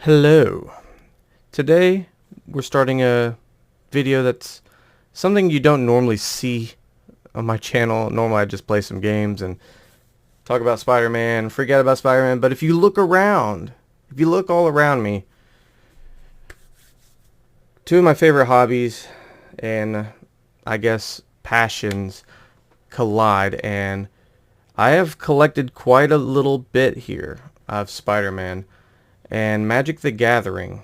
Hello. Today we're starting a video that's something you don't normally see on my channel. Normally I just play some games and talk about Spider-Man, forget about Spider-Man, but if you look around, if you look all around me, two of my favorite hobbies and I guess passions collide, and I have collected quite a little bit here of Spider-Man. And Magic the Gathering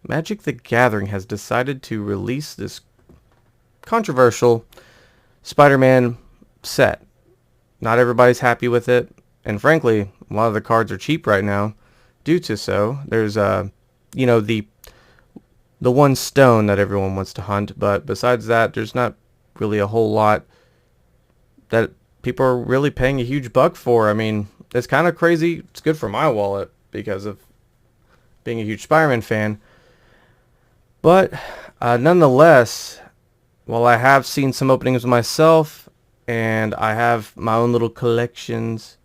has decided to release this controversial Spider-Man set. Not everybody's happy with it, and frankly, a lot of the cards are cheap right now due to so. There's the one stone that everyone wants to hunt, but besides that, there's not really a whole lot that people are really paying a huge buck for. I mean, it's kind of crazy. It's good for my wallet because of being a huge Spider-Man fan. But nonetheless, while I have seen some openings myself, and I have my own little collections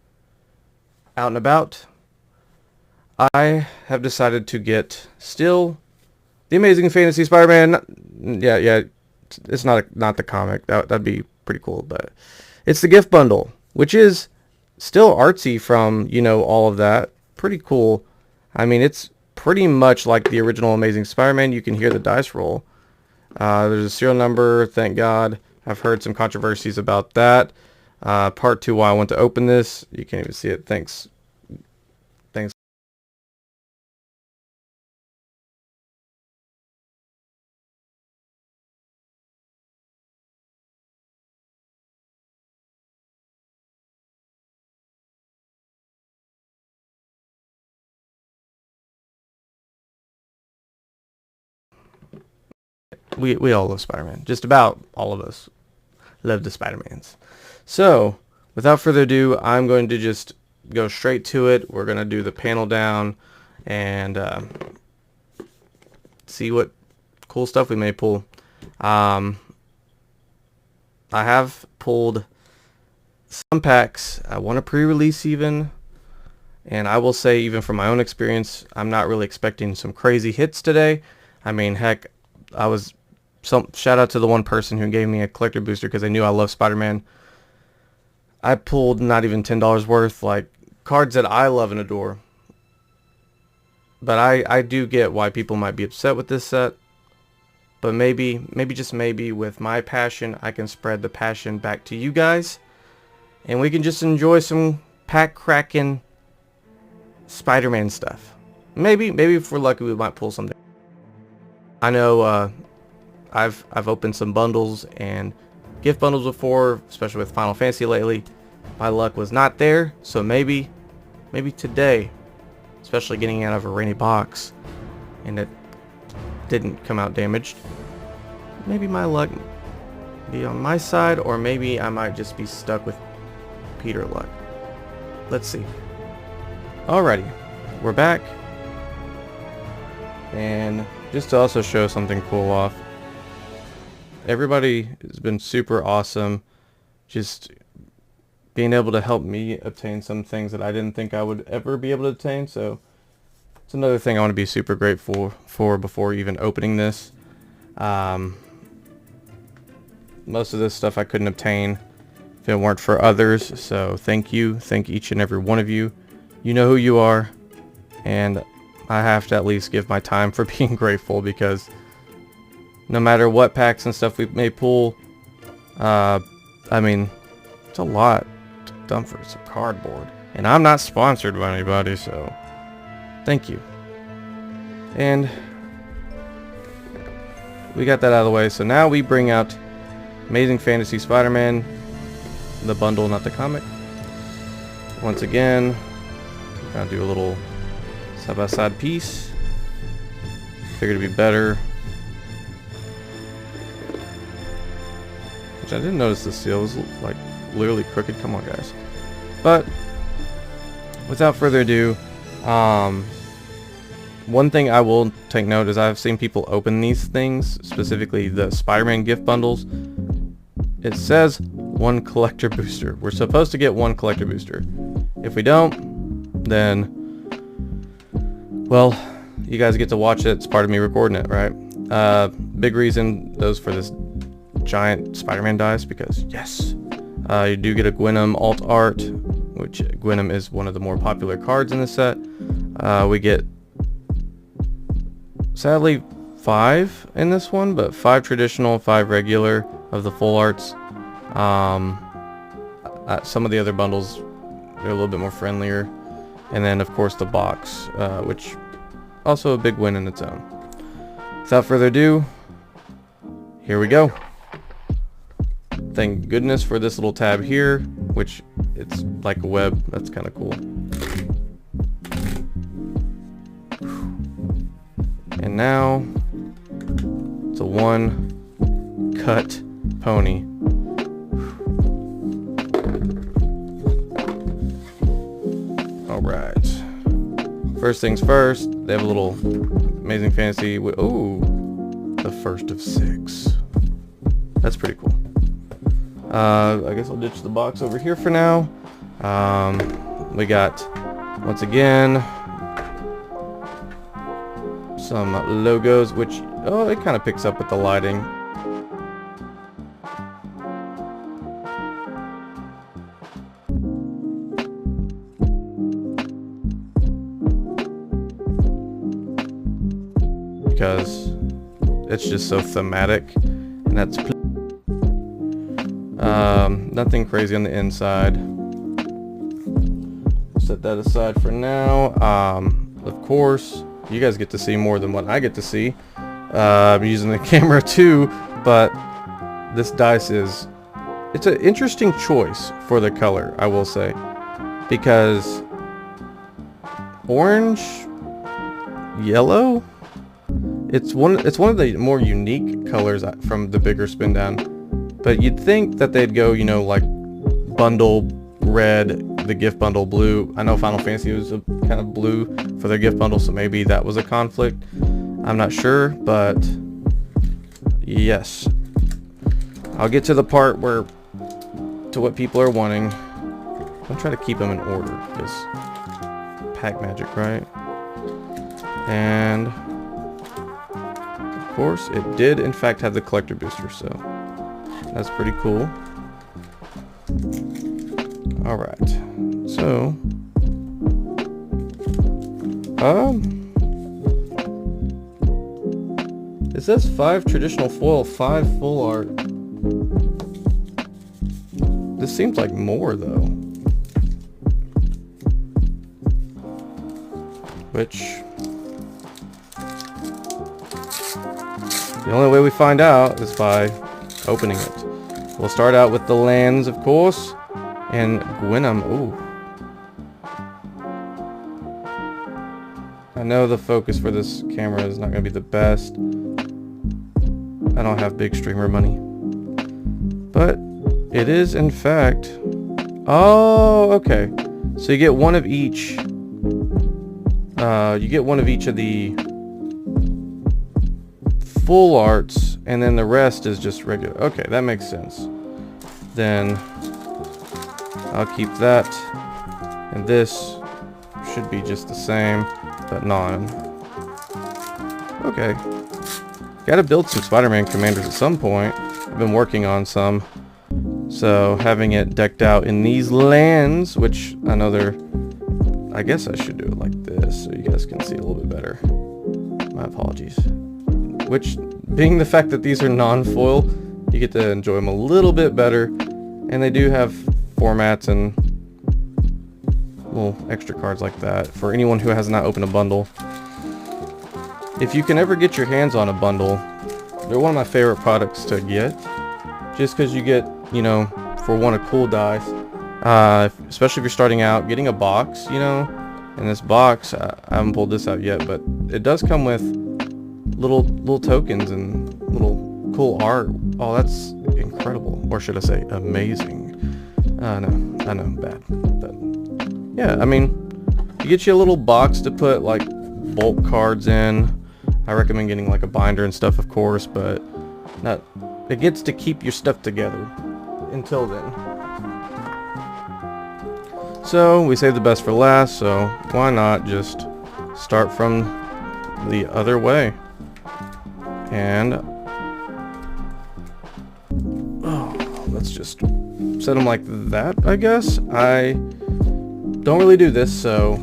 out and about, I have decided to get still the Amazing Fantasy Spider-Man. Yeah, it's not the comic. That'd be pretty cool, but it's the gift bundle, which is still artsy from, all of that. Pretty cool. I mean, it's pretty much like the original Amazing Spider-Man. You can hear the dice roll. There's a serial number, thank God. I've heard some controversies about that. Part 2, why I want to open this. You can't even see it. Thanks. We all love Spider-Man. Just about all of us love the Spider-Mans. So, without further ado, I'm going to just go straight to it. We're going to do the panel down and see what cool stuff we may pull. I have pulled some packs. I want a pre-release even. And I will say, even from my own experience, I'm not really expecting some crazy hits today. I mean, heck, shout out to the one person who gave me a collector booster because they knew I love Spider-Man. I pulled not even $10 worth, like cards that I love and adore. But I do get why people might be upset with this set. But maybe just maybe with my passion, I can spread the passion back to you guys. And we can just enjoy some pack cracking Spider-Man stuff. Maybe if we're lucky, we might pull something. I know I've opened some bundles and gift bundles before, especially with Final Fantasy lately. My luck was not there, so maybe today, especially getting out of a rainy box and it didn't come out damaged, maybe my luck be on my side, or maybe I might just be stuck with Peter luck. Let's see. Alrighty, we're back, and just to also show something cool off, everybody has been super awesome, just being able to help me obtain some things that I didn't think I would ever be able to obtain. So it's another thing I want to be super grateful for before even opening this. Most of this stuff I couldn't obtain if it weren't for others, so thank each and every one of you. You know who you are, and I have to at least give my time for being grateful, because no matter what packs and stuff we may pull, I mean, it's a lot done for some cardboard. And I'm not sponsored by anybody, so thank you. And we got that out of the way, so now we bring out Amazing Fantasy Spider-Man, the bundle, not the comic. Once again, gonna do a little side-by-side piece. Figured it'd be better. Which I didn't notice the seal was like literally crooked. Come on, guys. But without further ado, one thing I will take note is I've seen people open these things, specifically the Spider-Man gift bundles. It says one collector booster. We're supposed to get one collector booster. If we don't, then Well, you guys get to watch it. It's part of me recording it, right? Big reason those for this giant Spider-Man dice, because yes, you do get a Gwenom alt art, which Gwenom is one of the more popular cards in the set. We get, sadly, 5 in this one, but 5 traditional, 5 regular of the full arts. Some of the other bundles, they're a little bit more friendlier. And then, of course, the box, which also a big win in its own. Without further ado, here we go. Thank goodness for this little tab here, which it's like a web. That's kind of cool. And now it's a one cut pony. All right. First things first, they have a little Amazing Fantasy. Ooh, the first of 6. That's pretty cool. I guess I'll ditch the box over here for now. We got, once again, some logos, which, oh, it kind of picks up with the lighting. Because it's just so thematic, and that's nothing crazy on the inside. Set that aside for now. Of course, you guys get to see more than what I get to see. I'm using the camera too, but this dice it's an interesting choice for the color, I will say, because orange, yellow, it's one of the more unique colors from the bigger spin down. But you'd think that they'd go, you know, like bundle red, the gift bundle blue. I know Final Fantasy was a kind of blue for their gift bundle, so maybe that was a conflict. I'm not sure, but yes. I'll get to the part where, to what people are wanting. I'm trying to keep them in order, because pack magic, right? And of course, it did in fact have the collector booster, so that's pretty cool. Alright, so it says 5 traditional foil, 5 full art. This seems like more though, which the only way we find out is by opening it. We'll start out with the lands, of course, and Gwenom. Ooh. I know the focus for this camera is not going to be the best. I don't have big streamer money. But it is, in fact... Oh, okay. So you get one of each. You get one of each of the full arts, and then the rest is just regular. Okay, that makes sense. Then I'll keep that, and this should be just the same, but non. Okay, gotta build some Spider-Man commanders at some point. I've been working on some, so having it decked out in these lands, which I know they're, I guess I should do it like this so you guys can see a little bit better. My apologies. Which, being the fact that these are non-foil, you get to enjoy them a little bit better. And they do have formats and little extra cards like that for anyone who has not opened a bundle. If you can ever get your hands on a bundle, they're one of my favorite products to get. Just because you get, you know, for one, a cool dice. Especially if you're starting out, getting a box, you know. And this box, I haven't pulled this out yet, but it does come with little tokens and little cool art. Oh, that's incredible, or should I say amazing. No, I know, bad, but yeah, I mean, you get you a little box to put like bulk cards in. I recommend getting like a binder and stuff, of course, but not, it gets to keep your stuff together until then. So we saved the best for last, so why not just start from the other way. And let's just set them like that, I guess. I don't really do this, so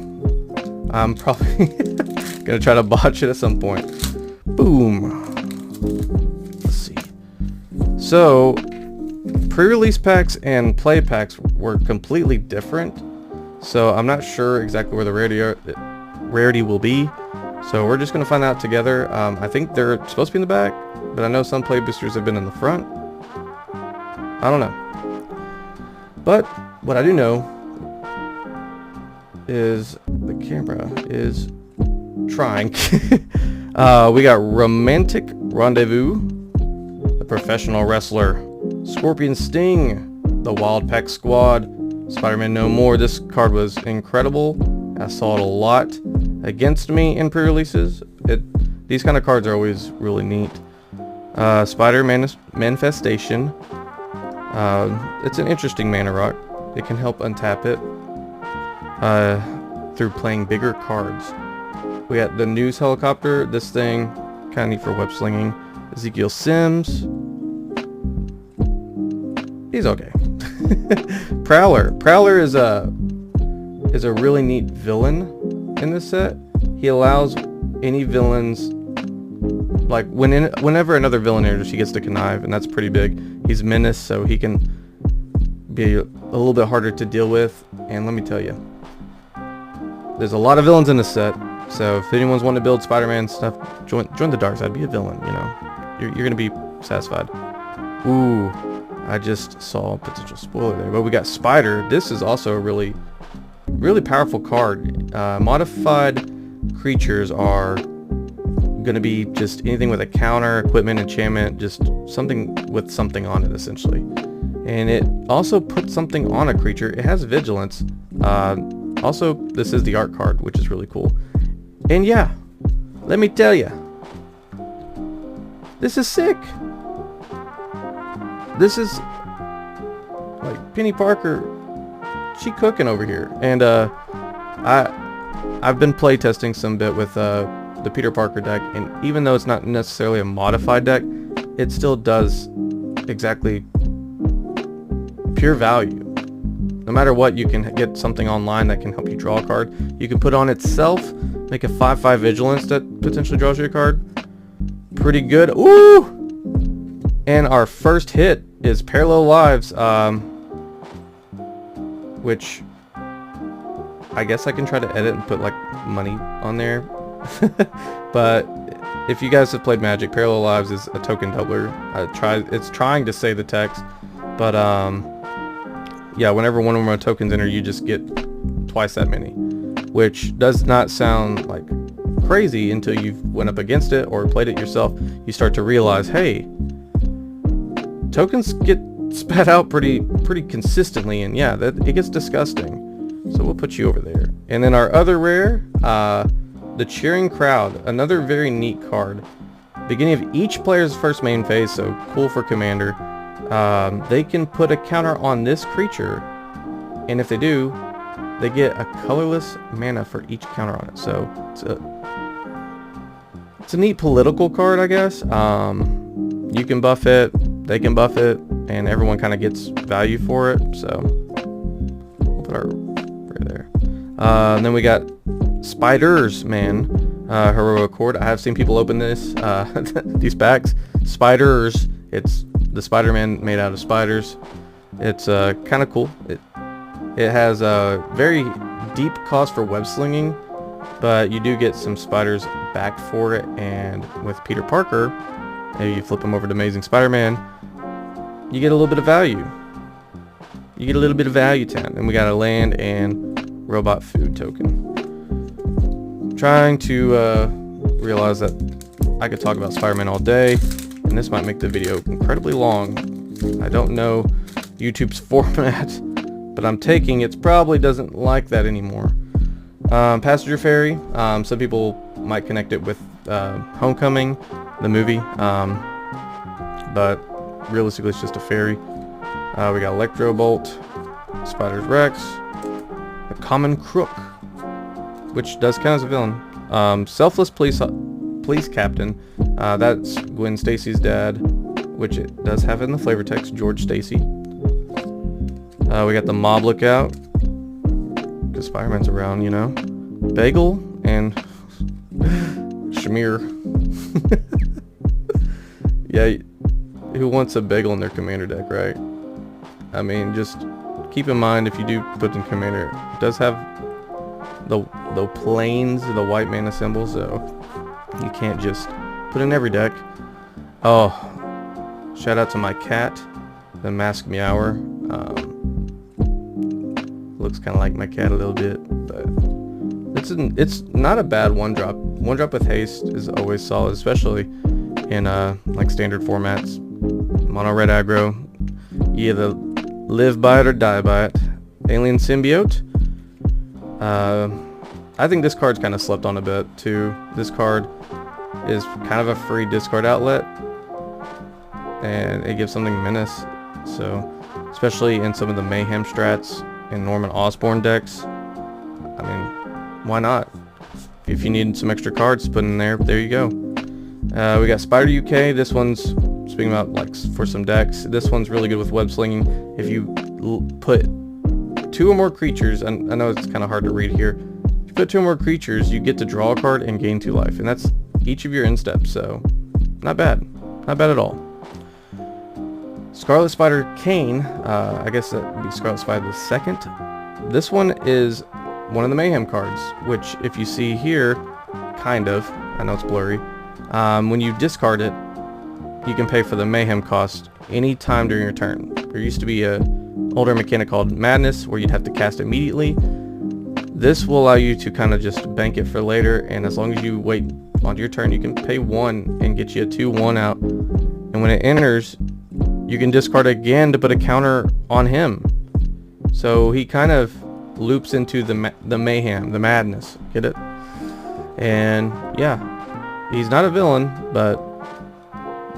I'm probably gonna try to botch it at some point. Boom. Let's see. So pre-release packs and play packs were completely different, so I'm not sure exactly where the rarity will be. So we're just gonna find out together. I think they're supposed to be in the back, but I know some play boosters have been in the front. I don't know. But what I do know is the camera is trying. We got Romantic Rendezvous, the Professional Wrestler, Scorpion Sting, the Wild Pack Squad, Spider-Man No More. This card was incredible. I saw it a lot against me in pre-releases. These kind of cards are always really neat. Manifestation. It's an interesting mana rock. It can help untap it through playing bigger cards. We got the News Helicopter. This thing kind of neat for web slinging. Ezekiel Sims. He's okay. Prowler. Prowler is a really neat villain in this set. He allows any villains, like whenever another villain enters, he gets to connive, and that's pretty big. He's menace, so he can be a little bit harder to deal with. And let me tell you, there's a lot of villains in this set. So if anyone's wanting to build Spider-Man stuff, join the dark side. Be a villain. You know, you're gonna be satisfied. Ooh, I just saw a potential spoiler there. But we got Spider. This is also a really powerful card. Modified creatures are going to be just anything with a counter, equipment, enchantment, just something with something on it, essentially. And it also puts something on a creature. It has vigilance. Also, this is the art card, which is really cool. And yeah, let me tell you, this is sick. This is like Penny Parker. She cooking over here. And I've been playtesting some bit with the Peter Parker deck, and even though it's not necessarily a modified deck, it still does exactly pure value. No matter what, you can get something online that can help you draw a card. You can put on itself, make a 5/5 vigilance that potentially draws you a card. Pretty good. Ooh! And our first hit is Parallel Lives, which I guess I can try to edit and put like money on there. But if you guys have played Magic, Parallel Lives is a token doubler. It's trying to say the text, but yeah, whenever one of my tokens enter, you just get twice that many, which does not sound like crazy until you've went up against it or played it yourself. You start to realize, hey, tokens get spat out pretty consistently, and yeah, it gets disgusting. So we'll put you over there. And then our other rare, the Cheering Crowd, another very neat card. Beginning of each player's first main phase, so cool for Commander. They can put a counter on this creature, and if they do, they get a colorless mana for each counter on it. So it's a neat political card, I guess. You can buff it, they can buff it, and everyone kind of gets value for it. So we'll put our right there. And then we got Spiders, man. Heroic Horde. I have seen people open this these packs. Spiders. It's the Spider-Man made out of spiders. It's kind of cool. It has a very deep cost for web slinging, but you do get some spiders back for it. And with Peter Parker, if you flip him over to Amazing Spider-Man, you get a little bit of value. You get a little bit of value town. And we got a land and robot food token. Trying to realize that I could talk about Spider-Man all day, and this might make the video incredibly long. I don't know YouTube's format, but I'm taking it probably doesn't like that anymore. Passenger Ferry. Some people might connect it with Homecoming, the movie, but realistically it's just a ferry. We got Electro Bolt, Spider's Rex, a Common Crook, which does count as a villain. Selfless Police Captain. That's Gwen Stacy's dad, which it does have in the flavor text, George Stacy. We got the Mob Lookout, because Spider-Man's around, you know. Bagel and Shamir. Yeah, who wants a Bagel in their commander deck, right? I mean, just keep in mind, if you do put in commander, it does have the planes, the white mana symbol, so you can't just put in every deck. Oh, shout out to my cat, the Masked Meower. Looks kind of like my cat a little bit, but it's not a bad one drop. One drop with haste is always solid, especially in like standard formats. Mono red aggro, you either live by it or die by it. Alien Symbiote. I think this card's kind of slept on a bit too. This card is kind of a free discard outlet, and it gives something menace. So, especially in some of the Mayhem strats and Norman Osborn decks, I mean, why not? If you need some extra cards to put in there, there you go. We got Spider UK. This one's, speaking about like for some decks, this one's really good with web slinging. If you put 2 or more creatures, and I know it's kind of hard to read here, if you put 2 or more creatures, you get to draw a card and gain 2 life, and that's each of your end steps, so not bad. Not bad at all. Scarlet Spider Kane, I guess that would be Scarlet Spider the second. This one is one of the Mayhem cards, which if you see here, kind of, I know it's blurry, when you discard it, you can pay for the Mayhem cost any time during your turn. There used to be a older mechanic called Madness where you'd have to cast immediately. This will allow you to kind of just bank it for later, and as long as you wait onto your turn, you can pay 1 and get you a 2/1 out, and when it enters, you can discard again to put a counter on him. So he kind of loops into the mayhem, the madness. Get it? And yeah, he's not a villain, but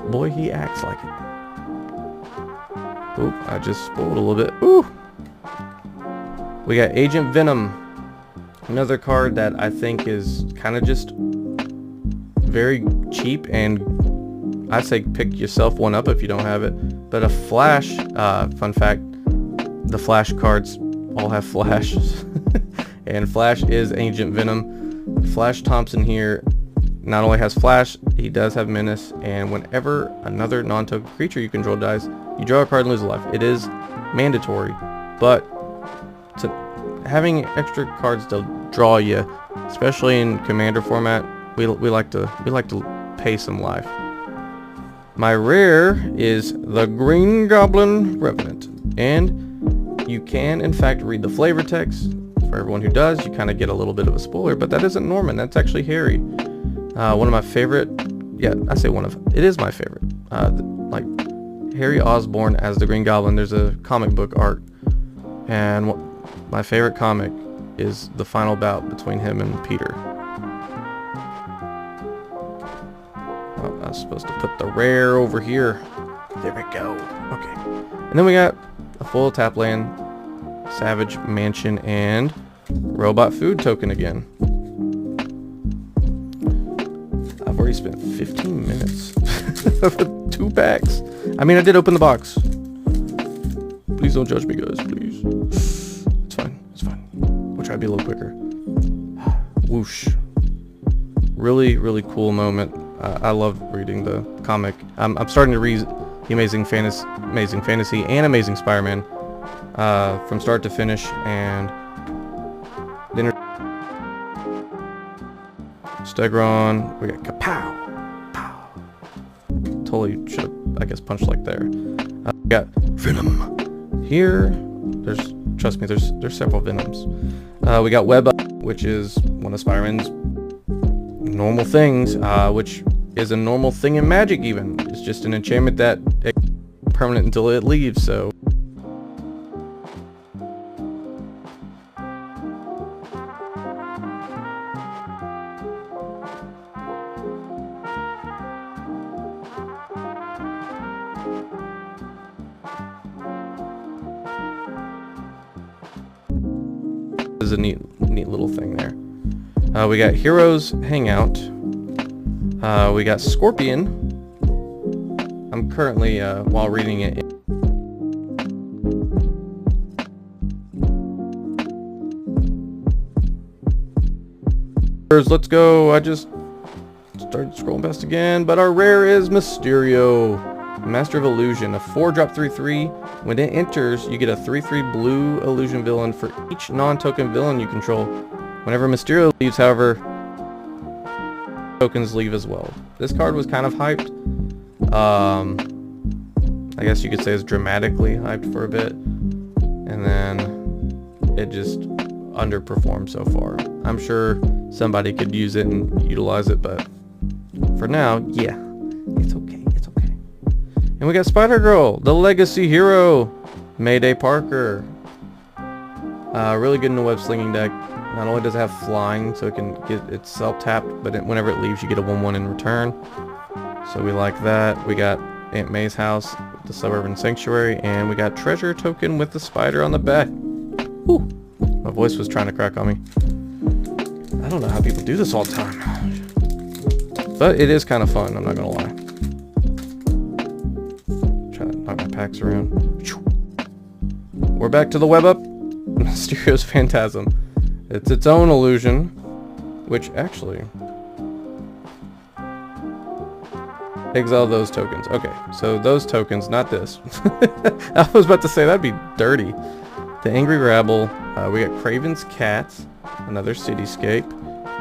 boy, he acts like it. Oop, I just spoiled a little bit. Ooh. We got Agent Venom, another card that I think is kind of just very cheap, and I'd say pick yourself one up if you don't have it. But a Flash, fun fact, the Flash cards all have Flash. And Flash is Agent Venom. Flash Thompson here not only has Flash, he does have Menace, and whenever another non-token creature you control dies, you draw a card and lose a life. It is mandatory, but having extra cards to draw you, especially in commander format, we like to pay some life. My rare is the Green Goblin Revenant, and you can in fact read the flavor text. For everyone who does, you kind of get a little bit of a spoiler, but that isn't Norman, that's actually Harry. One of my favorite, yeah, I say one of, it is my favorite. Like Harry Osborn as the Green Goblin, there's a comic book art, and my favorite comic is the final bout between him and Peter. Oh, I was supposed to put the rare over here. There we go. Okay. And then we got a full tap land, Savage Mansion, and Robot Food Token again. I've already spent 15 minutes for 2 packs. I mean, I did open the box. Please don't judge me, guys, please. It's fine. It's fine. We'll try to be a little quicker. Whoosh. Really, really cool moment. I love reading the comic. I'm starting to read the Amazing Fantasy and Amazing Spider-Man from start to finish, and Stegron, we got Kapow, pow. Totally should have, I guess, punched like there. We got Venom. Here, trust me, there's several Venoms. We got Web Up, which is one of Spider-Man's normal things, which is a normal thing in Magic even. It's just an enchantment that is permanent until it leaves, so. Is a neat little thing there. We got Heroes Hangout. We got Scorpion. I'm currently, while reading it, let's go. I just started scrolling past again, but our rare is Mysterio, Master of Illusion, a 4-drop 3/3. When it enters, you get a 3/3 blue illusion villain for each non-token villain you control. Whenever Mysterio leaves, however, tokens leave as well. This card was kind of hyped. I guess you could say it's dramatically hyped for a bit, and then it just underperformed so far. I'm sure somebody could use it and utilize it, but for now, yeah, it's okay, it's okay. And we got Spider-Girl, the legacy hero, Mayday Parker. Really good in the web slinging deck. Not only does it have flying, so it can get itself tapped, but whenever it leaves, you get a 1/1 in return. So we like that. We got Aunt May's house, the Suburban Sanctuary, and we got treasure token with the spider on the back. Whew. My voice was trying to crack on me. I don't know how people do this all the time. But it is kind of fun, I'm not gonna lie. Trying to knock my packs around. We're back to the web up. Mysterio's Phantasm. It's its own illusion, which actually... exile those tokens. Okay, so those tokens, not this. I was about to say that'd be dirty. The Angry Rabble. We got Craven's Cats, another cityscape,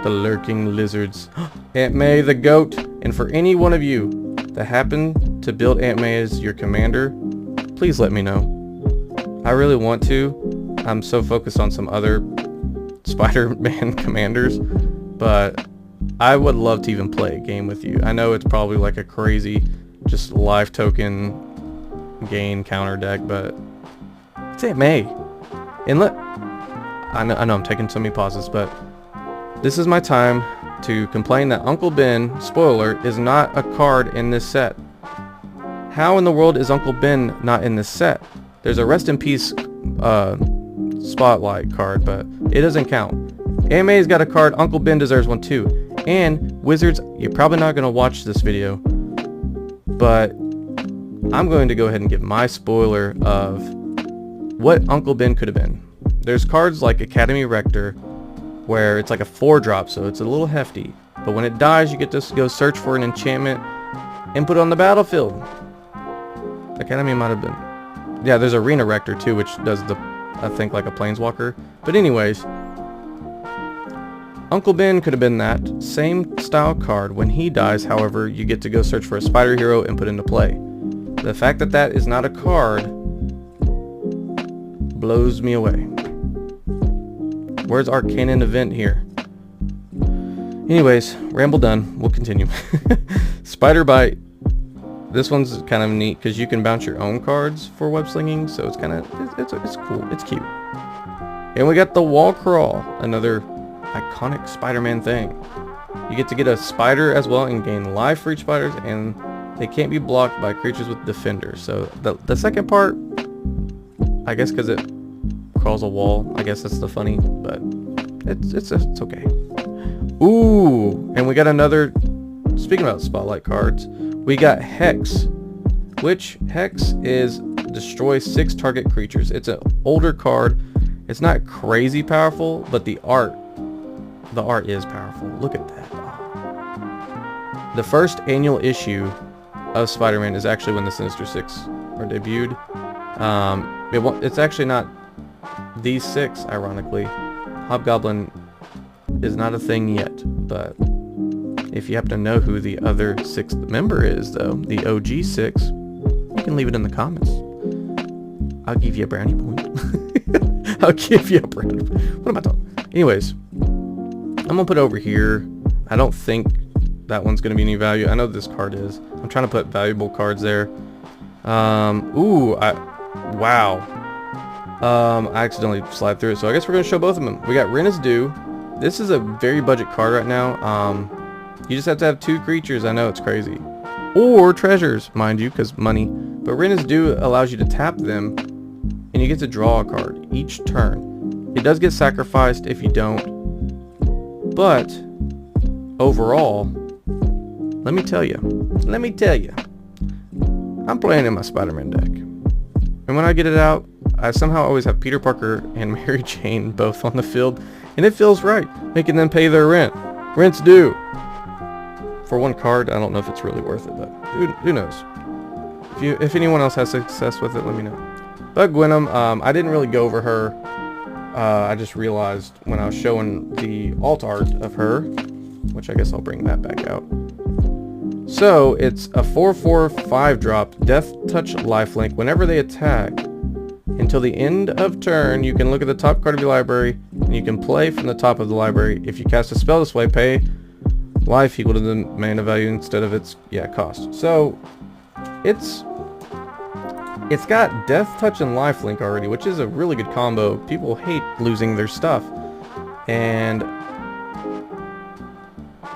the Lurking Lizards, Aunt May the Goat, and for any one of you that happen to build Aunt May as your commander, please let me know. I really want to. I'm so focused on some other Spider-Man commanders, but I would love to even play a game with you. I know it's probably like a crazy, just life token gain counter deck, but it's Aunt May. And I know I'm taking so many pauses, but this is my time to complain that Uncle Ben, spoiler, is not a card in this set. How in the world is Uncle Ben not in this set? There's a Rest in Peace Spotlight card, but it doesn't count. Aunt May's got a card, Uncle Ben deserves one too. And Wizards, you're probably not going to watch this video, but I'm going to go ahead and give my spoiler of what Uncle Ben could have been. There's cards like Academy Rector where it's like a 4-drop, so it's a little hefty, but when it dies you get to go search for an enchantment and put it on the battlefield. Academy might have been, yeah, there's Arena Rector too, which does the, I think, like a Planeswalker. But anyways, Uncle Ben could have been that same style card. When he dies, however, you get to go search for a spider hero and put into play. The fact that that is not a card blows me away. Where's our canon event here? Anyways, ramble done. We'll continue. Spider Bite. This one's kind of neat because you can bounce your own cards for web slinging, so it's kind of it's cool. It's cute. And we got the Wall Crawl, another iconic Spider-Man thing. You get to get a spider as well and gain life for each spiders, and they can't be blocked by creatures with defenders. So the second part, I guess because it crawls a wall, I guess that's the funny, but it's okay. Ooh, and we got another, speaking about Spotlight cards, we got Hex, which Hex is destroy 6 target creatures. It's an older card. It's not crazy powerful, but the art is powerful. Look at that. The first annual issue of Spider-Man is actually when the Sinister Six are debuted. It's actually not these 6, ironically. Hobgoblin is not a thing yet, but if you happen to know who the other 6th member is, though, the OG 6, you can leave it in the comments. I'll give you a brownie point. I'll give you a brownie point. What am I talking? Anyways, I'm going to put it over here. I don't think that one's going to be any value. I know this card is. I'm trying to put valuable cards there. Wow. I accidentally slid through it, so I guess we're going to show both of them. We got Ren is Due. This is a very budget card right now. You just have to have 2 creatures. I know, it's crazy. Or treasures, mind you, because money. But Ren is Due allows you to tap them, and you get to draw a card each turn. It does get sacrificed if you don't. But overall, let me tell you, I'm playing in my Spider-Man deck. And when I get it out, I somehow always have Peter Parker and Mary Jane both on the field, and it feels right, making them pay their rent. Rent's due. For one card, I don't know if it's really worth it, but who knows. If anyone else has success with it, let me know. But Gwenom, I didn't really go over her. I just realized when I was showing the alt art of her, which I guess I'll bring that back out. So it's a 4/4 5-drop Death Touch lifelink. Whenever they attack, until the end of turn, you can look at the top card of your library, and you can play from the top of the library. If you cast a spell this way, pay life equal to the mana value instead of its cost. So it's got Death Touch and lifelink already, which is a really good combo. People hate losing their stuff, and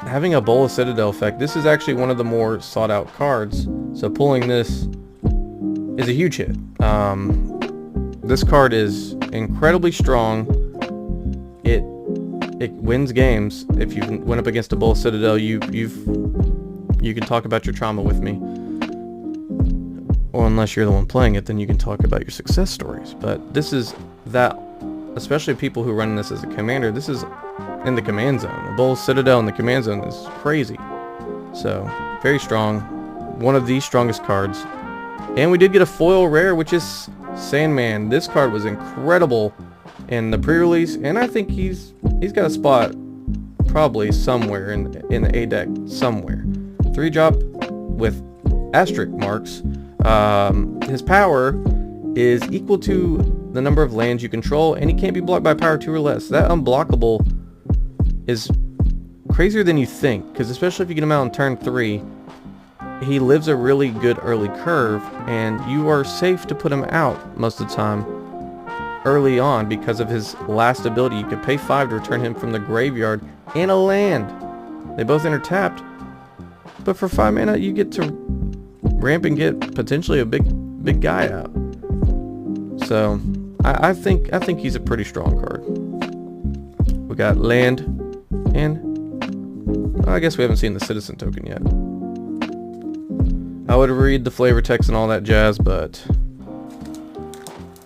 having a Bola Citadel effect, this is actually one of the more sought out cards, so pulling this is a huge hit. This card is incredibly strong. It wins games. If you went up against a Bola Citadel, you can talk about your trauma with me, or unless you're the one playing it, then you can talk about your success stories. But this is that, especially people who run this as a commander, this is in the command zone. The Bola Citadel in the command zone is crazy. So, very strong. One of the strongest cards. And we did get a foil rare, which is Sandman. This card was incredible in the pre-release, and I think he's got a spot probably somewhere in the A deck somewhere. 3-drop with asterisk marks. His power is equal to the number of lands you control, and he can't be blocked by power 2 or less. That unblockable is crazier than you think, because especially if you get him out on turn 3, he lives a really good early curve, and you are safe to put him out most of the time early on because of his last ability. You could pay 5 to return him from the graveyard and a land. They both enter tapped, but for 5 mana you get to ramp and get potentially a big guy out. So I think he's a pretty strong card. We got land, and I guess we haven't seen the citizen token yet. I would read the flavor text and all that jazz, but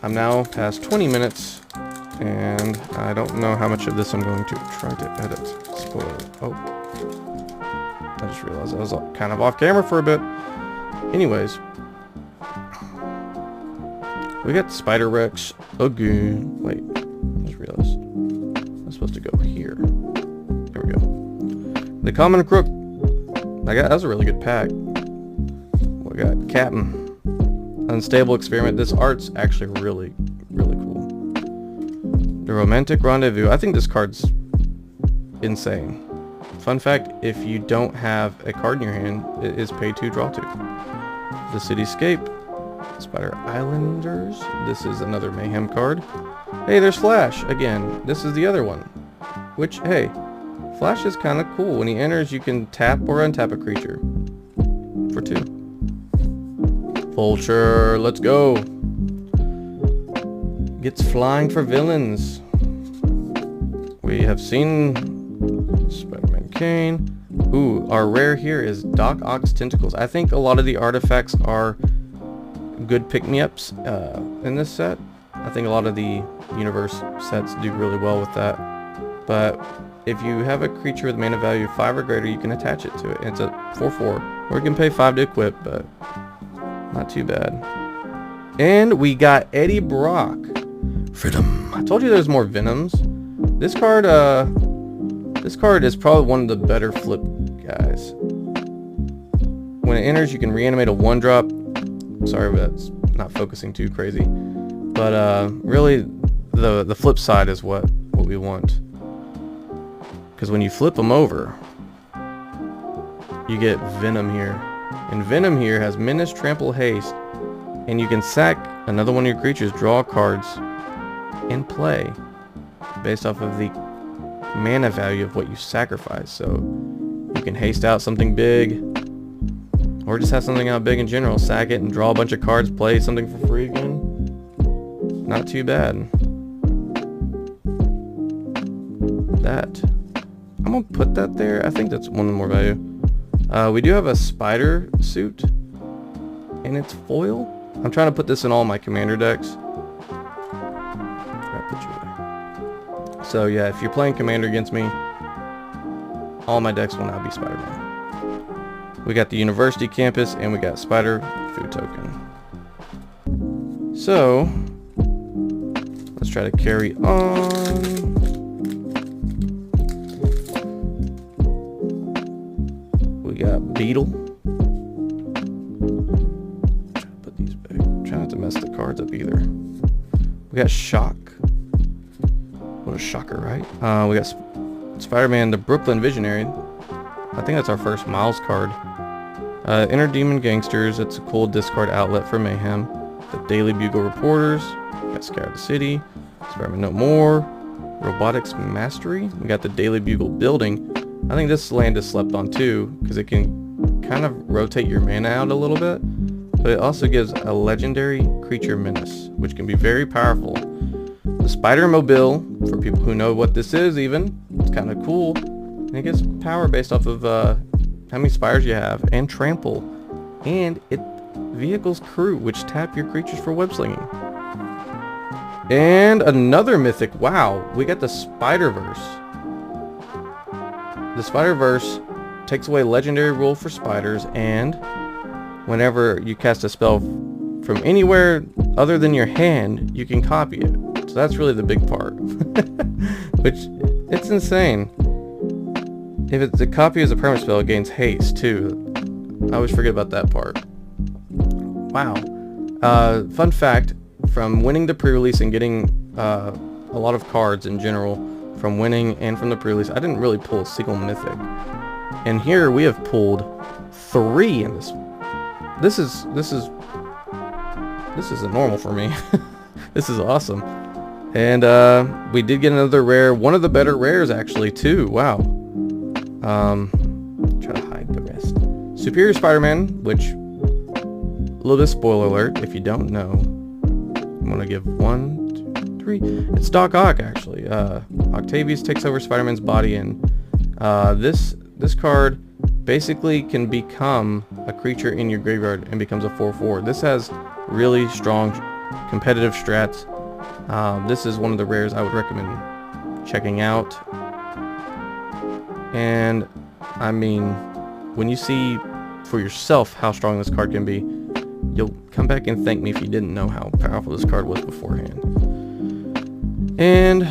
I'm now past 20 minutes, and I don't know how much of this I'm going to try to edit. Spoiler. Oh, I just realized I was kind of off camera for a bit. Anyways, we got Spider Rex again. Wait, I just realized I'm supposed to go here. There we go. The Common Crook. That was a really good pack. We got Captain. Unstable Experiment. This art's actually really cool. The Romantic Rendezvous. I think this card's insane. Fun fact, if you don't have a card in your hand, it is pay 2, draw 2. The Cityscape. Spider Islanders. This is another Mayhem card. Hey, there's Flash again. This is the other one. Which, hey, Flash is kind of cool. When he enters, you can tap or untap a creature for 2. Vulture, let's go. Gets flying for villains. We have seen Spider-Man Kane. Ooh, our rare here is Doc Ock's Tentacles. I think a lot of the artifacts are good pick-me-ups in this set. I think a lot of the universe sets do really well with that. But if you have a creature with mana value of 5 or greater, you can attach it to it. It's a 4/4, or you can pay 5 to equip, but not too bad. And we got Eddie Brock. Freedom. I told you there's more Venoms. This card is probably one of the better flip guys. When it enters, you can reanimate a 1-drop. Sorry, but that's not focusing too crazy. But really, the flip side is what we want. Because when you flip them over, you get Venom here. And Venom here has Menace, Trample, Haste. And you can sack another one of your creatures, draw cards, and play based off of the mana value of what you sacrifice. So you can haste out something big, or just have something out big in general, sack it and draw a bunch of cards, play something for free again. Not too bad. That. I'm I'm gonna put that there. I think that's one more value. We do have a spider suit, and it's foil. I'm trying to put this in all my commander decks. So yeah, if you're playing commander against me, all my decks will now be Spider-Man. We got the university campus, and we got spider food token. So let's try to carry on. We got Beetle. Put these back. Try not to mess the cards up either. We got Shock. What a shocker, right? We got Spider-Man, the Brooklyn Visionary. I think that's our first Miles card. Inner Demon Gangsters. It's a cool discard outlet for Mayhem. The Daily Bugle Reporters. We got Scout the City. Spider-Man No More. Robotics Mastery. We got the Daily Bugle Building. I think this land is slept on too, because it can kind of rotate your mana out a little bit. But it also gives a legendary creature menace, which can be very powerful. The Spider Mobile, for people who know what this is even, it's kind of cool. And it gets power based off of how many spiders you have, and Trample. And it vehicles crew, which tap your creatures for web slinging. And another mythic. Wow, we got the Spider-Verse. The Spider-Verse takes away legendary rule for spiders, and whenever you cast a spell from anywhere other than your hand, you can copy it. So that's really the big part. Which, it's insane. If it's a copy as a permanent spell, it gains haste too. I always forget about that part. Wow. Fun fact, from winning the pre-release and getting a lot of cards in general, from winning and from the pre-release, I didn't really pull a single mythic. And here we have pulled 3 in this. This is a normal for me. This is awesome. And we did get another rare, one of the better rares actually too. Wow. Try to hide the rest. Superior Spider-Man, which, a little bit spoiler alert if you don't know. I'm gonna give 1, 2, 3. It's Doc Ock actually. Octavius takes over Spider-Man's body, and this card basically can become a creature in your graveyard and becomes a 4/4. This has really strong competitive strats. This is one of the rares I would recommend checking out. And I mean, when you see for yourself how strong this card can be, you'll come back and thank me if you didn't know how powerful this card was beforehand. And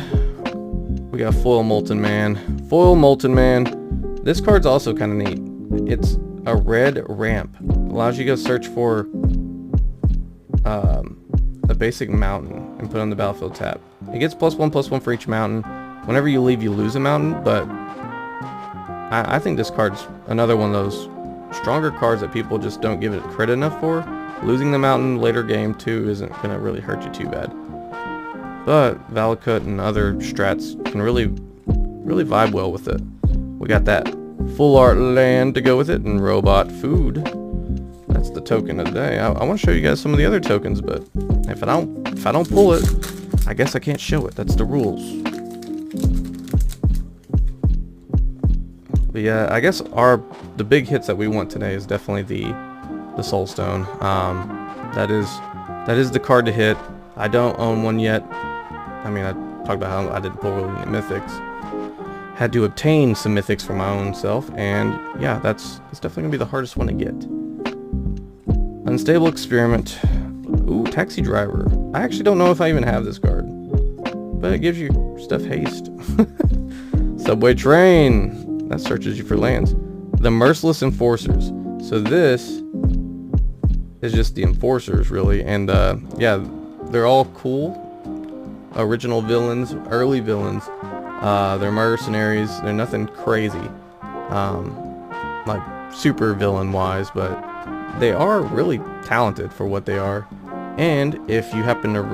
we got Foil Molten Man. Foil Molten Man. This card's also kind of neat. It's a red ramp. Allows you to go search for a basic mountain and put on the battlefield tap. It gets +1/+1 for each mountain. Whenever you leave, you lose a mountain, but I think this card's another one of those stronger cards that people just don't give it credit enough for. Losing the mountain later game too isn't going to really hurt you too bad. But Valakut and other strats can really vibe well with it. We got that full art land to go with it, and robot food. That's the token of the day. I want to show you guys some of the other tokens, but if I don't pull it, I guess I can't show it. That's the rules. But yeah, I guess the big hits that we want today is definitely the Soul Stone. That is the card to hit. I don't own one yet. I mean, I talked about how I didn't pull really any mythics. Had to obtain some mythics for my own self, and yeah, it's definitely gonna be the hardest one to get. Unstable Experiment. Ooh, Taxi Driver. I actually don't know if I even have this card, but it gives you stuff haste. Subway Train. That searches you for lands. The Merciless Enforcers. So this is just the Enforcers, really. And yeah, they're all cool. Original villains, early villains. They're mercenaries. They're nothing crazy, like super villain wise, but they are really talented for what they are. And if you happen to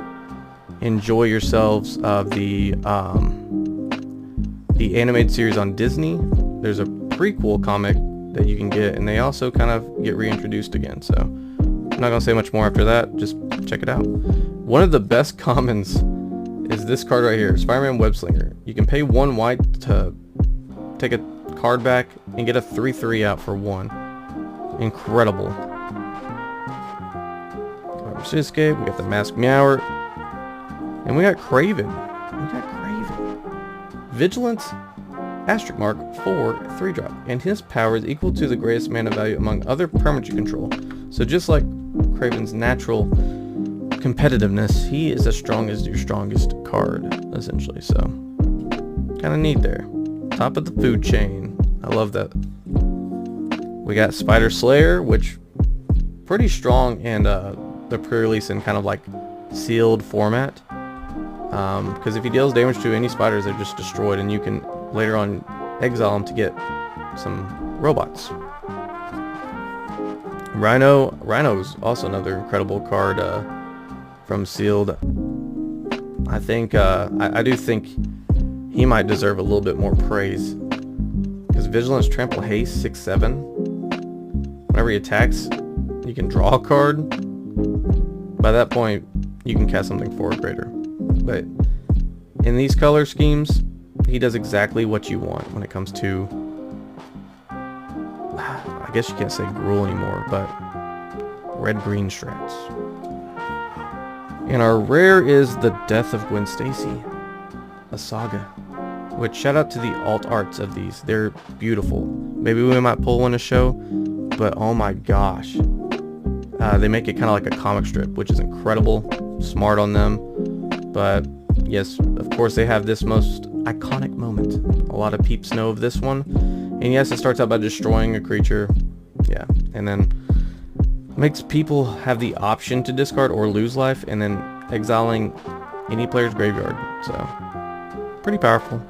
enjoy yourselves of the animated series on Disney, there's a prequel comic that you can get, and they also kind of get reintroduced again. So I'm not gonna say much more after that. Just check it out. One of the best commons is this card right here, Spider-Man Webslinger. You can pay 1 white to take a card back, and get a 3/3 out for 1. Incredible. Escape, we got the Masked Meower, and we got Craven. Vigilance, asterisk mark, 4, 3-drop, and his power is equal to the greatest mana value among other permanent you control. So just like Craven's natural competitiveness, he is as strong as your strongest card, essentially. So kind of neat there. Top of the food chain. I love that. We got Spider Slayer, which pretty strong, and the pre-release in kind of like sealed format, because if he deals damage to any spiders, they're just destroyed, and you can later on exile them to get some robots. Rhino's also another incredible card from sealed. I think I do think he might deserve a little bit more praise, because Vigilance, Trample, Haste, 6/7. Whenever he attacks, you can draw a card. By that point, you can cast something 4 or greater. But in these color schemes, he does exactly what you want when it comes to, I guess you can't say Gruul anymore, but red-green strats. And our rare is the Death of Gwen Stacy, a saga. Which, shout out to the alt arts of these. They're beautiful. Maybe we might pull one to show, but oh my gosh. They make it kind of like a comic strip, which is incredible. Smart on them. But yes, of course they have this most iconic moment. A lot of peeps know of this one. And yes, it starts out by destroying a creature. Yeah, and then makes people have the option to discard or lose life, and then exiling any player's graveyard. So, pretty powerful.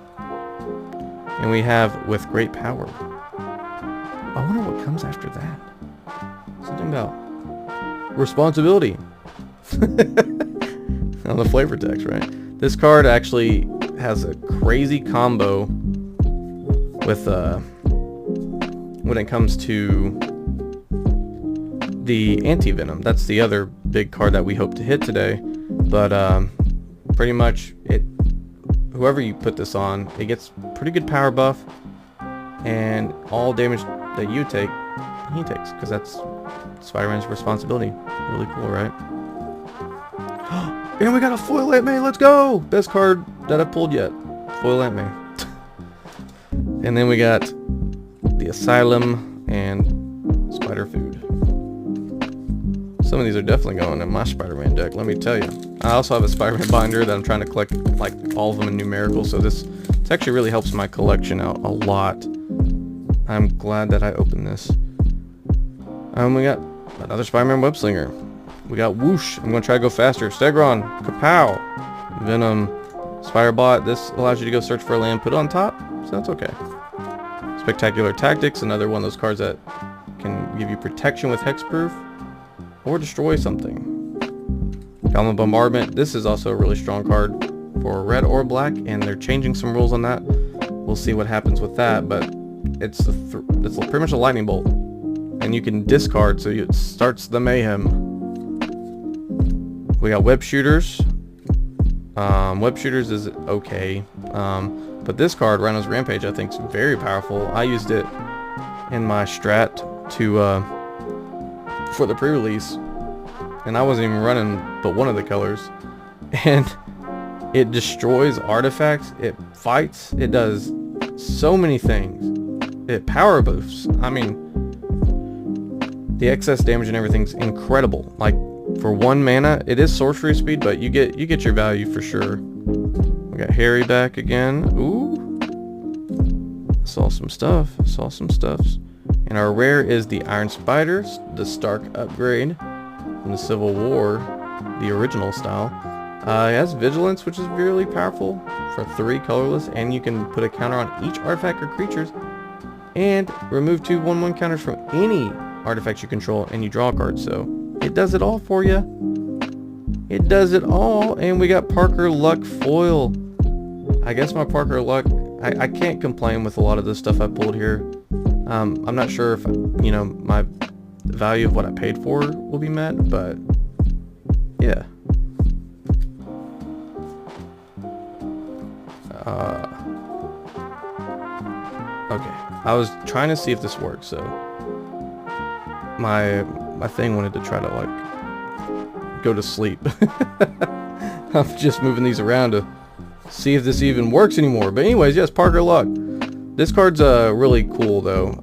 And we have with great power. I wonder what comes after that. Something about responsibility. On the flavor text, right? This card actually has a crazy combo with when it comes to the anti-venom. That's the other big card that we hope to hit today. But pretty much whoever you put this on, it gets pretty good power buff, and all damage that you take, he takes, because that's Spider-Man's responsibility. Really cool, right? And we got a foil Aunt May. Let's go! Best card that I've pulled yet. Foil Aunt May. And then we got the Asylum and Spider Food. Some of these are definitely going in my Spider-Man deck, let me tell you. I also have a Spider-Man binder that I'm trying to collect, like, all of them in numerical, so this actually really helps my collection out a lot. I'm glad that I opened this. We got another Spider-Man Webslinger. We got Whoosh. I'm going to try to go faster. Stegron. Kapow. Venom. Spider-Bot. This allows you to go search for a land, put it on top, so that's okay. Spectacular Tactics. Another one of those cards that can give you protection with hexproof or destroy something. Gauntlet Bombardment. This is also a really strong card for red or black, and they're changing some rules on that. We'll see what happens with that, but it's pretty much a lightning bolt, and you can discard, so it starts the mayhem. We got Web Shooters. Web Shooters is okay, but this card, Rhino's Rampage, I think is very powerful. I used it in my strat to for the pre-release, and I wasn't even running but one of the colors, and it destroys artifacts, it fights, it does so many things. It power boosts. I mean, the excess damage and everything's incredible. Like, for 1 mana, it is sorcery speed, but you get your value for sure. We got Harry back again. Ooh, saw some stuff. And our rare is the Iron Spider, the Stark upgrade from the Civil War, the original style. It has Vigilance, which is really powerful for 3 colorless, and you can put a counter on each artifact or creatures, and remove 2 1/1 counters from any artifacts you control, and you draw a card. So it does it all for you. It does it all. And we got Parker Luck foil. I guess my Parker Luck, I can't complain with a lot of the stuff I pulled here. I'm not sure if, you know, my value of what I paid for will be met, but yeah. Okay, I was trying to see if this works, so my thing wanted to try to like go to sleep. I'm just moving these around to see if this even works anymore. But anyways, yes, Parker Luck. This card's really cool though.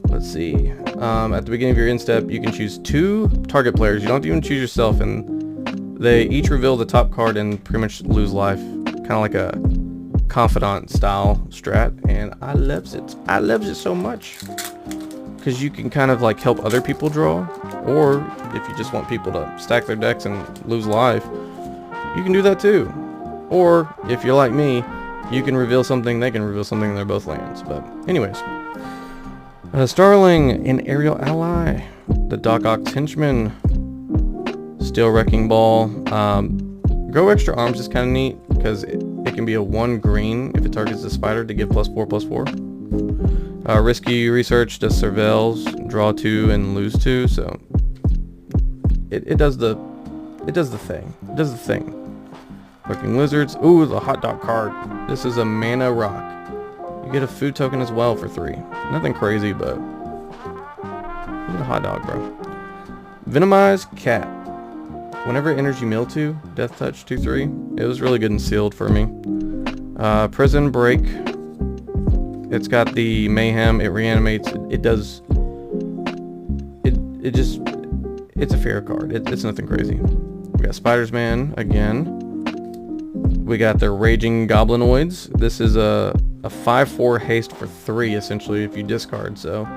Let's see. At the beginning of your end step, you can choose 2 target players. You don't even choose yourself, and they each reveal the top card and pretty much lose life. Kind of like a confidant style strat, and I loves it. I loves it so much because you can kind of like help other people draw, or if you just want people to stack their decks and lose life, you can do that too. Or if you're like me, you can reveal something, they can reveal something, and they're both lands. But anyways, Starling, an aerial ally, the Doc Ock's henchman, Steel Wrecking Ball. Grow extra arms is kind of neat because it can be a 1 green if it targets the spider to give +4/+4. Risky Research does surveils, draw 2 and lose 2, so it does the thing. It does the thing. Lurking Lizards. Ooh, the hot dog card. This is a mana rock. You get a food token as well for 3. Nothing crazy, but you get a hot dog, bro. Venomized Cat. Whenever it enters, you mill 2. Death Touch 2/3. It was really good and sealed for me. Prison Break. It's got the mayhem. It reanimates. It does. It just. It's a fair card. It's nothing crazy. We got Spider's Man again. We got the Raging Goblinoids. This is a 5/4 haste for 3 essentially if you discard. So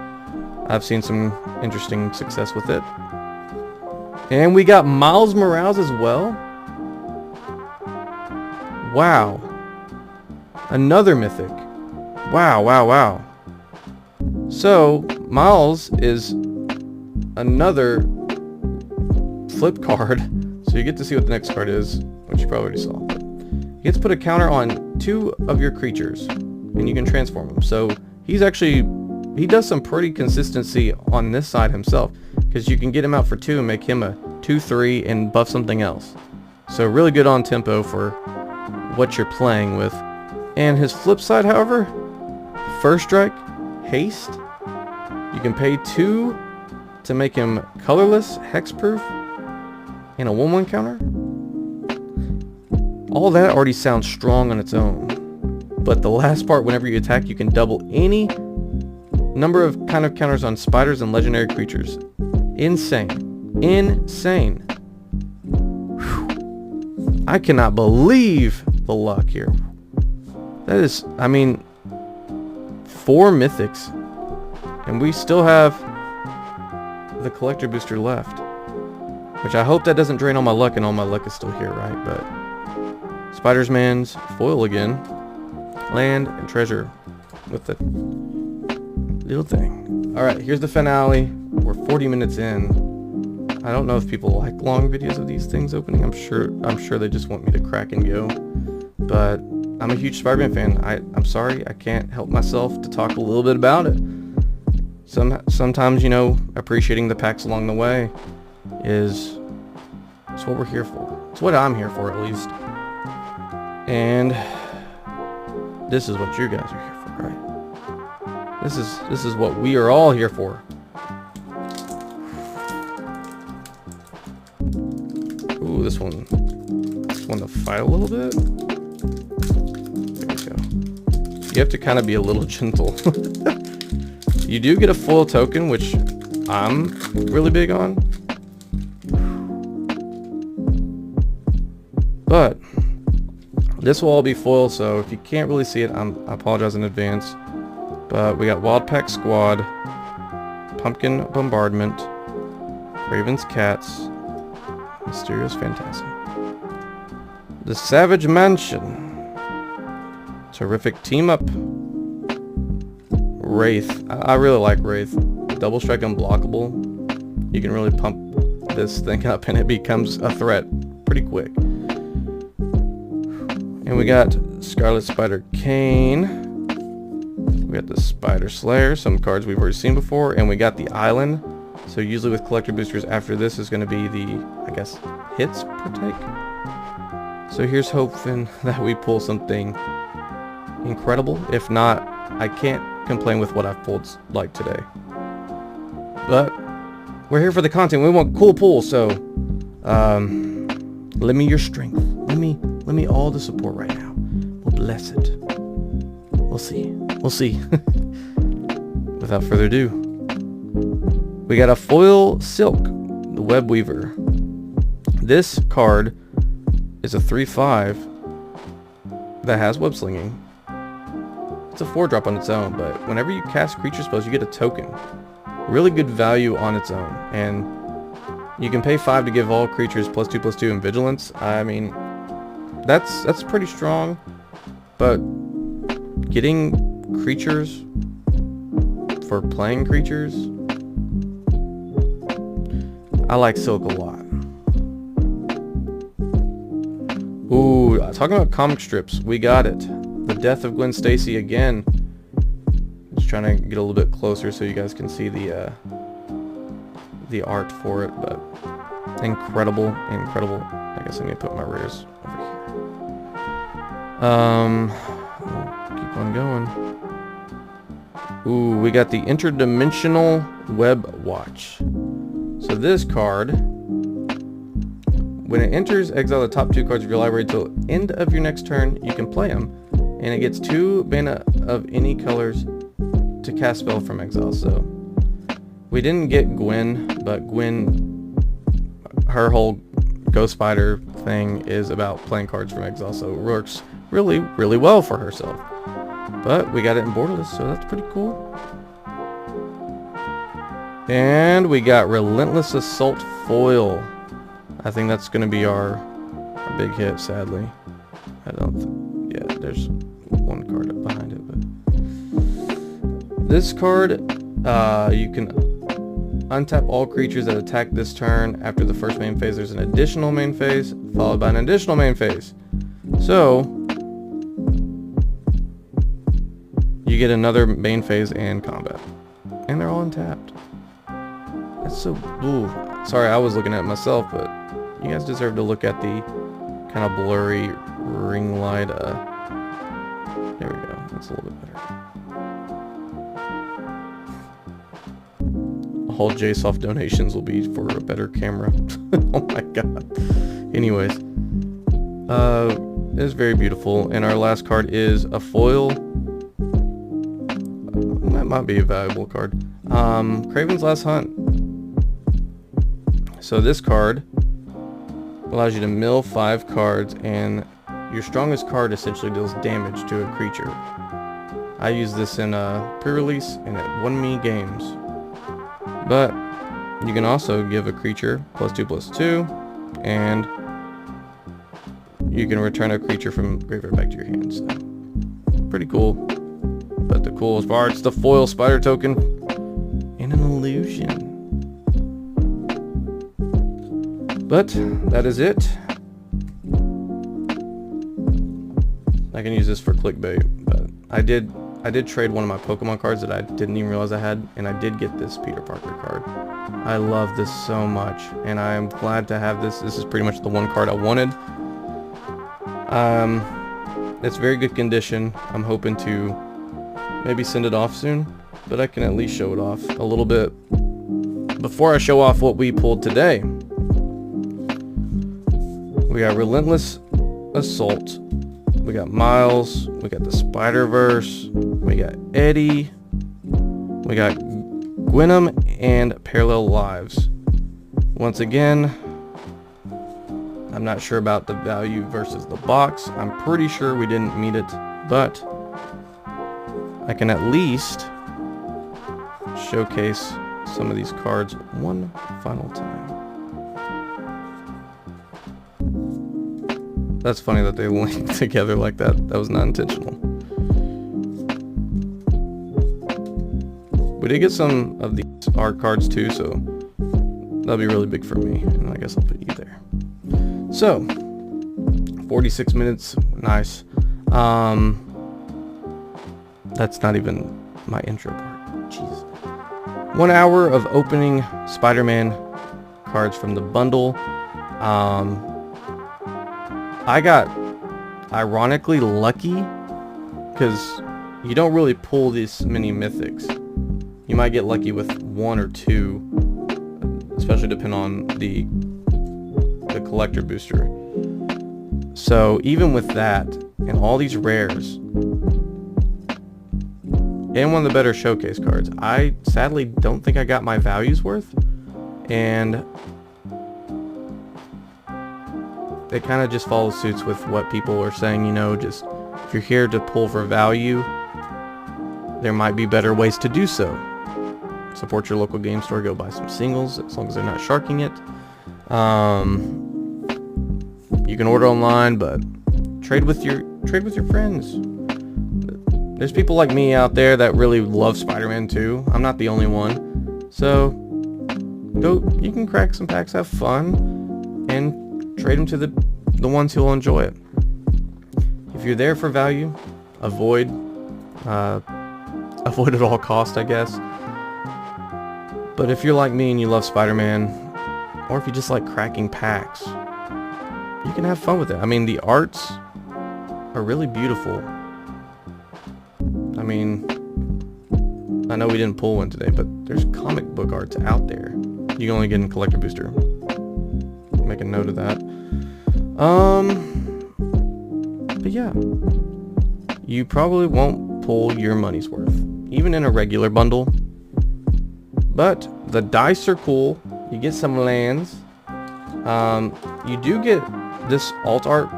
I've seen some interesting success with it. And we got Miles Morales as well. Wow. Another mythic. Wow, wow, wow. So, Miles is another flip card. So you get to see what the next card is, which you probably already saw. But you get to put a counter on 2 of your creatures, and you can transform them. So he does some pretty consistency on this side himself, because you can get him out for 2 and make him a 2/3 and buff something else. So really good on tempo for what you're playing with. And his flip side, however, First Strike, haste. You can pay 2 to make him colorless, hexproof, and a 1/1 counter. All that already sounds strong on its own. But the last part, whenever you attack, you can double any number of kind of counters on spiders and legendary creatures. Insane. Insane. Whew. I cannot believe the luck here. That is, I mean, 4 mythics. And we still have the collector booster left. Which I hope that doesn't drain all my luck, and all my luck is still here, right? But Spider's Man's foil again. Land and treasure with the little thing. Alright, here's the finale. We're 40 minutes in. I don't know if people like long videos of these things opening. I'm sure they just want me to crack and go. But I'm a huge Spider-Man fan. I'm sorry, I can't help myself to talk a little bit about it. Sometimes, you know, appreciating the packs along the way is what we're here for. It's what I'm here for, at least. And this is what you guys are here for, right? This is what we are all here for. Ooh, this one to fight a little bit. There we go. You have to kind of be a little gentle. You do get a foil token, which I'm really big on. But this will all be foil, so if you can't really see it, I apologize in advance. But we got Wild Pack Squad, Pumpkin Bombardment, Raven's Cats, Mysterious Phantasm, the Savage Mansion, Terrific Team Up, Wraith. I really like Wraith. Double Strike Unblockable. You can really pump this thing up and it becomes a threat pretty quick. And we got Scarlet Spider Kane. We got the Spider Slayer, some cards we've already seen before, and we got the Island. So usually with collector boosters after this is going to be the, I guess, hits per take. So here's hoping that we pull something incredible. If not, I can't complain with what I've pulled like today. But we're here for the content. We want cool pulls, so lend me your strength. Lend me all the support right now. We'll bless it. We'll see. We'll see. Without further ado, we got a foil silk, the Web Weaver. This card is a 3/5 that has web slinging. It's a 4-drop on its own, but whenever you cast creature spells, you get a token. Really good value on its own, and you can pay 5 to give all creatures +2/+2 in vigilance. I mean, that's pretty strong, but getting creatures for playing creatures, I like silk a lot. Ooh, talking about comic strips, we got it. The Death of Gwen Stacy again. Just trying to get a little bit closer so you guys can see the art for it, but incredible. I guess I'm gonna put my rares over here. Keep on going. Ooh, we got the Interdimensional Web Watch. So this card, when it enters, exile the top 2 cards of your library till end of your next turn. You can play them, and it gets 2 mana of any colors to cast spell from exile. So we didn't get Gwen, but Gwen, her whole Ghost Spider thing is about playing cards from exile, so it works really well for herself. But we got it in borderless, so that's pretty cool. And we got Relentless Assault foil. I think that's going to be our big hit, sadly. I don't yeah, there's one card up behind it, but this card, you can untap all creatures that attack this turn. After the first main phase, there's an additional main phase, followed by an additional main phase. So you get another main phase and combat, and they're all untapped. That's so ooh. Sorry, I was looking at it myself, but you guys deserve to look at the kind of blurry ring light. There we go. That's a little bit better. All JSoft donations will be for a better camera. Oh my god. Anyways, it's very beautiful, and our last card is a foil. That might be a valuable card. Kraven's Last Hunt. So this card allows you to mill 5 cards, and your strongest card essentially deals damage to a creature. I use this in a pre-release, and it won me games. But you can also give a creature +2/+2, and you can return a creature from graveyard back to your hand. So pretty cool. But the coolest part, it's the foil spider token and an illusion. But that is it. I can use this for clickbait, but I did trade one of my Pokemon cards that I didn't even realize I had, and I did get this Peter Parker card. I love this so much, and I am glad to have this. This is pretty much the one card I wanted. It's very good condition. I'm hoping to maybe send it off soon, but I can at least show it off a little bit before I show off what we pulled today. We got Relentless Assault. We got Miles. We got the Spider-Verse. We got Eddie. We got Gwenom and Parallel Lives. Once again, I'm not sure about the value versus the box. I'm pretty sure we didn't meet it, but I can at least showcase some of these cards one final time. That's funny that they linked together like that. That was not intentional. We did get some of these art cards too, so that'll be really big for me. And I guess I'll put you there. So, 46 minutes. Nice. That's not even my intro part. Jeez. 1 hour of opening Spider-Man cards from the bundle. I got ironically lucky because you don't really pull this many mythics. You might get lucky with 1 or 2, especially depending on the collector booster. So even with that and all these rares and one of the better showcase cards, I sadly don't think I got my values worth, and it kind of just follows suits with what people are saying, you know, just if you're here to pull for value, there might be better ways to do so. Support your local game store, go buy some singles as long as they're not sharking it. You can order online, but trade with your friends. There's people like me out there that really love Spider-Man too. I'm not the only one. So you can crack some packs, have fun, and trade them to the ones who'll enjoy it. If you're there for value, avoid at all cost, I guess. But if you're like me and you love Spider-Man, or if you just like cracking packs, you can have fun with it. I mean, the arts are really beautiful. I mean, I know we didn't pull one today, but there's comic book arts out there. You can only get in collector booster. Make a note of that. But yeah, you probably won't pull your money's worth, even in a regular bundle. But the dice are cool. You get some lands. You do get this alt art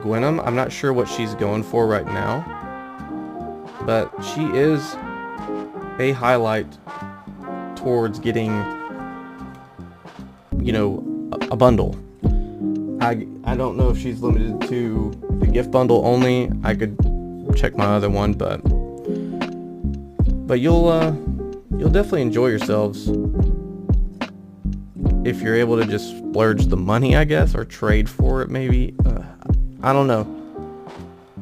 Gwenum. I'm not sure what she's going for right now, but she is a highlight towards getting, you know, a bundle. I don't know if she's limited to the gift bundle only. I could check my other one, but you'll definitely enjoy yourselves if you're able to just splurge the money, I guess, or trade for it maybe. I don't know.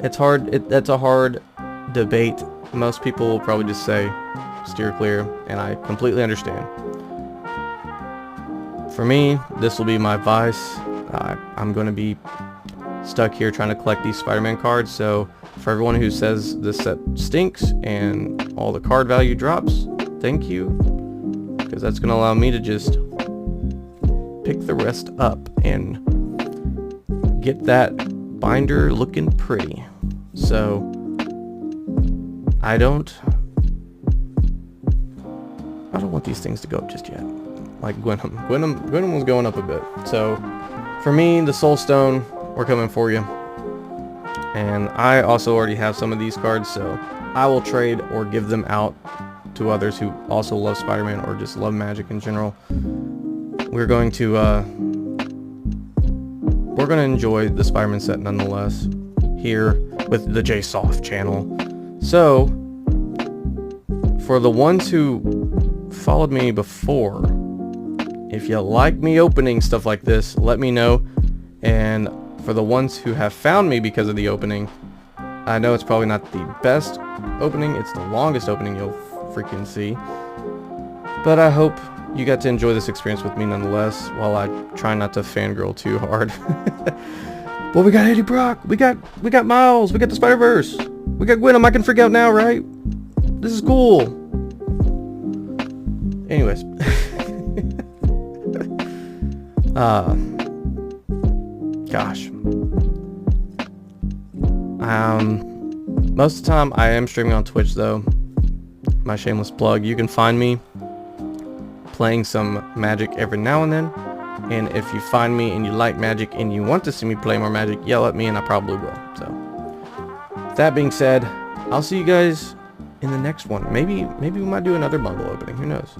It's hard. That's a hard debate. Most people will probably just say steer clear, and I completely understand. For me, this will be my advice. I'm going to be stuck here trying to collect these Spider-Man cards, so for everyone who says this set stinks and all the card value drops, thank you, because that's going to allow me to just pick the rest up and get that binder looking pretty. So I don't want these things to go up just yet. Like Gwenum was going up a bit. So for me, the Soul Stone, we're coming for you. And I also already have some of these cards, so I will trade or give them out to others who also love Spider-Man or just love Magic in general. We're going to enjoy the Spider-Man set nonetheless here with the JSoft channel. So for the ones who followed me before, if you like me opening stuff like this, let me know. And for the ones who have found me because of the opening, I know it's probably not the best opening, it's the longest opening you'll freaking see, but I hope you got to enjoy this experience with me nonetheless, while I try not to fangirl too hard. Well, we got Eddie Brock, we got Miles, we got the Spider-Verse, we got Gwenum. I can freak out now, right? This is cool. Anyways. Gosh. Most of the time I am streaming on Twitch though. My shameless plug. You can find me playing some Magic every now and then. And if you find me and you like Magic and you want to see me play more Magic, yell at me and I probably will. So, with that being said, I'll see you guys in the next one. Maybe we might do another bundle opening. Who knows?